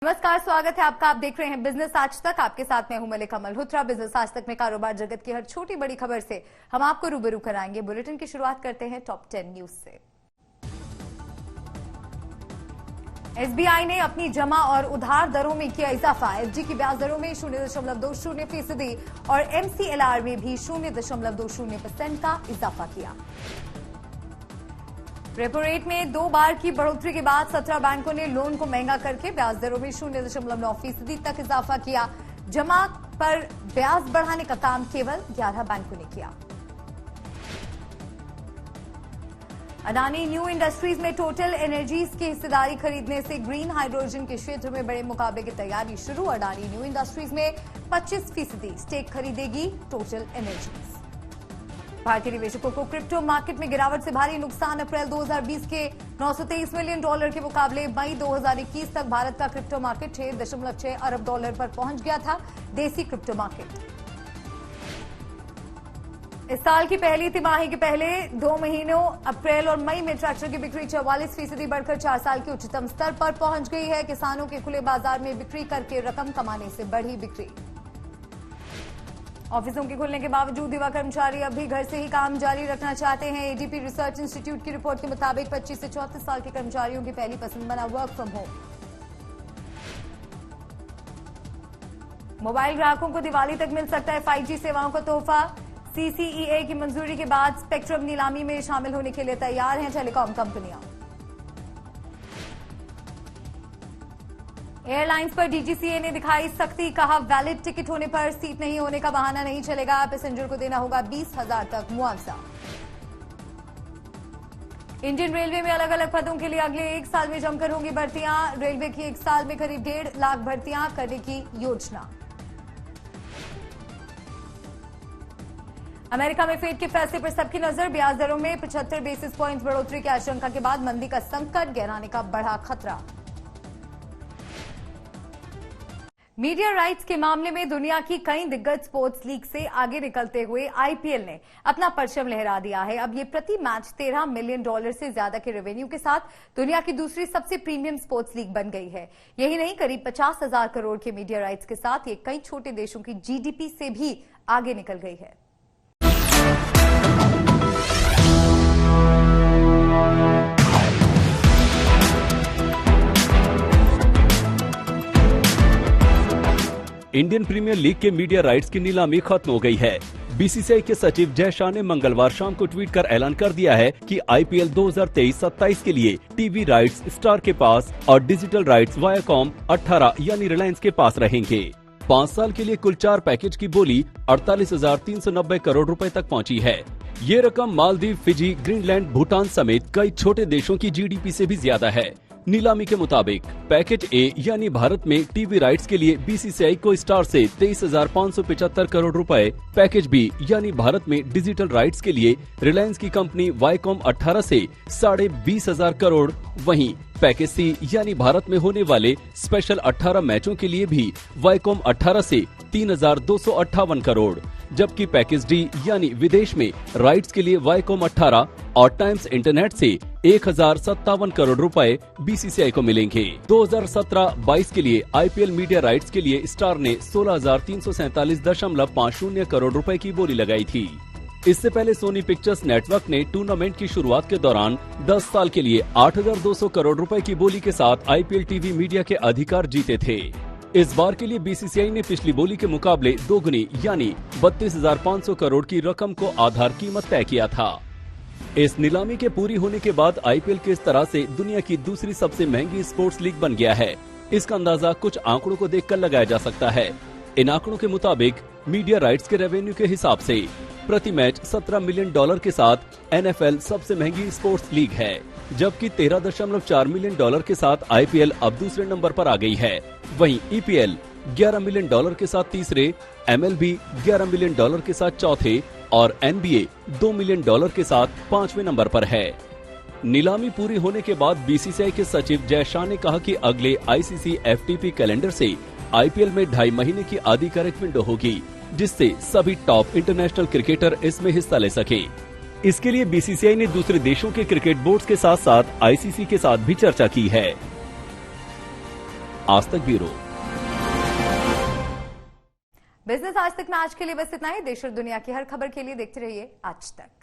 नमस्कार, स्वागत है आपका। आप देख रहे हैं बिजनेस आज तक। आपके साथ मैं हूं मलिका मल्होत्रा। बिजनेस आज तक में कारोबार जगत की हर छोटी बड़ी खबर से हम आपको रूबरू कराएंगे। बुलेटिन की शुरुआत करते हैं टॉप 10 न्यूज से। एसबीआई ने अपनी जमा और उधार दरों में किया इजाफा। एफडी की ब्याज दरों में 0.20% और एमसीएलआर में भी 0.20% का इजाफा किया। रेपो रेट में 2 बार की बढ़ोतरी के बाद 17 बैंकों ने लोन को महंगा करके ब्याज दरों में 0.9% तक इजाफा किया। जमा पर ब्याज बढ़ाने का काम केवल 11 बैंकों ने किया। अडानी न्यू इंडस्ट्रीज में टोटल एनर्जीज की हिस्सेदारी खरीदने से ग्रीन हाइड्रोजन के क्षेत्र में बड़े मुकाबले की तैयारी शुरू। अडानी न्यू इंडस्ट्रीज में 25% स्टेक खरीदेगी टोटल एनर्जीज। भारतीय निवेशकों को क्रिप्टो मार्केट में गिरावट से भारी नुकसान। अप्रैल 2020 के $923 मिलियन के मुकाबले मई 2021 तक भारत का क्रिप्टो मार्केट $6.6 अरब पर पहुंच गया था। देसी क्रिप्टो मार्केट इस साल की पहली तिमाही के पहले 2 महीनों अप्रैल और मई में ट्रैक्टर की बिक्री 44% बढ़कर 4 साल के उच्चतम स्तर पर पहुंच गई है। किसानों के खुले बाजार में बिक्री करके रकम कमाने से बढ़ी बिक्री। ऑफिसों के खुलने के बावजूद युवा कर्मचारी अब भी घर से ही काम जारी रखना चाहते हैं। एडीपी रिसर्च इंस्टीट्यूट की रिपोर्ट के मुताबिक 25 से 34 साल के कर्मचारियों की पहली पसंद बना वर्क फ्रॉम होम। मोबाइल ग्राहकों को दिवाली तक मिल सकता है 5G सेवाओं का तोहफा। सीसीईए की मंजूरी के बाद स्पेक्ट्रम नीलामी में शामिल होने के लिए तैयार हैं टेलीकॉम कंपनियां। एयरलाइंस पर डीजीसीए ने दिखाई सख्ती। कहा, वैलिड टिकट होने पर सीट नहीं होने का बहाना नहीं चलेगा। पैसेंजर को देना होगा 20,000 तक मुआवजा। इंडियन रेलवे में अलग अलग पदों के लिए अगले 1 साल में जमकर होंगी भर्तियां। रेलवे की 1 साल में करीब 1.5 लाख भर्तियां करने की योजना। अमेरिका में फेड के फैसले पर सबकी नजर। ब्याज दरों में 75 बेसिस पॉइंट बढ़ोतरी की आशंका के बाद मंदी का संकट गहराने का बढ़ा खतरा। मीडिया राइट्स के मामले में दुनिया की कई दिग्गज स्पोर्ट्स लीग से आगे निकलते हुए आईपीएल ने अपना परचम लहरा दिया है। अब ये प्रति मैच $13 मिलियन से ज्यादा के रेवेन्यू के साथ दुनिया की दूसरी सबसे प्रीमियम स्पोर्ट्स लीग बन गई है। यही नहीं, करीब 50,000 करोड़ के मीडिया राइट्स के साथ ये कई छोटे देशों की जीडीपी से भी आगे निकल गई है। इंडियन प्रीमियर लीग के मीडिया राइट्स की नीलामी खत्म हो गई है। बीसीसीआई के सचिव जय शाह ने मंगलवार शाम को ट्वीट कर ऐलान कर दिया है कि आईपीएल 2023-27 के लिए टीवी राइट्स स्टार के पास और डिजिटल राइट्स वायाकॉम 18 यानी रिलायंस के पास रहेंगे। 5 साल के लिए कुल 4 पैकेज की बोली 48,390 करोड़ रुपए तक पहुंची है। ये रकम मालदीव, फिजी, ग्रीनलैंड, भूटान समेत कई छोटे देशों की जीडीपी से भी ज्यादा है। नीलामी के मुताबिक पैकेज ए यानी भारत में टीवी राइट्स के लिए बीसीसीआई को स्टार से 23,575 करोड़ रुपए, पैकेज बी यानी भारत में डिजिटल राइट्स के लिए रिलायंस की कंपनी वाईकॉम 18 से 20,500 करोड़, वहीं पैकेज सी यानी भारत में होने वाले स्पेशल 18 मैचों के लिए भी वाईकॉम 18 से 3,258 करोड़, जबकि पैकेज डी यानी विदेश में राइट्स के लिए वाईकॉम 18 और टाइम्स इंटरनेट से 1,057 करोड़ रुपए बीसीसीआई को मिलेंगे। 2017-22 के लिए आईपीएल मीडिया राइट्स के लिए स्टार ने 16,347.50 करोड़ रुपए की बोली लगाई थी। इससे पहले सोनी पिक्चर्स नेटवर्क ने टूर्नामेंट की शुरुआत के दौरान 10 साल के लिए 8,200 करोड़ रुपए की बोली के साथ आईपीएल टीवी मीडिया के अधिकार जीते थे। इस बार के लिए बीसीसीआई ने पिछली बोली के मुकाबले दोगुनी यानी 32,500 करोड़ की रकम को आधार कीमत तय किया था। इस नीलामी के पूरी होने के बाद आईपीएल किस तरह से दुनिया की दूसरी सबसे महंगी स्पोर्ट्स लीग बन गया है, इसका अंदाजा कुछ आंकड़ों को देखकर लगाया जा सकता है। इन आंकड़ों के मुताबिक मीडिया राइट्स के रेवेन्यू के हिसाब से प्रति मैच $17 मिलियन के साथ एनएफएल सबसे महंगी स्पोर्ट्स लीग है, जबकि $13.4 मिलियन के साथ आईपीएल अब दूसरे नंबर पर आ गई है। वहीं ईपीएल $11 मिलियन के साथ तीसरे, एमएलबी $11 मिलियन के साथ चौथे और एनबीए $2 मिलियन के साथ 5वें नंबर पर है। नीलामी पूरी होने के बाद बीसीसीआई के सचिव जय शाह ने कहा कि अगले आईसीसी एफटीपी कैलेंडर से आईपीएल में 2.5 महीने की आधिकारिक विंडो होगी, जिससे सभी टॉप इंटरनेशनल क्रिकेटर इसमें हिस्सा ले सके। इसके लिए बीसीसीआई ने दूसरे देशों के क्रिकेट बोर्ड के साथ साथ आईसीसी के साथ भी चर्चा की है। आज तक ब्यूरो। बिजनेस आज तक में आज के लिए बस इतना ही। देश और दुनिया की हर खबर के लिए देखते रहिए आज तक।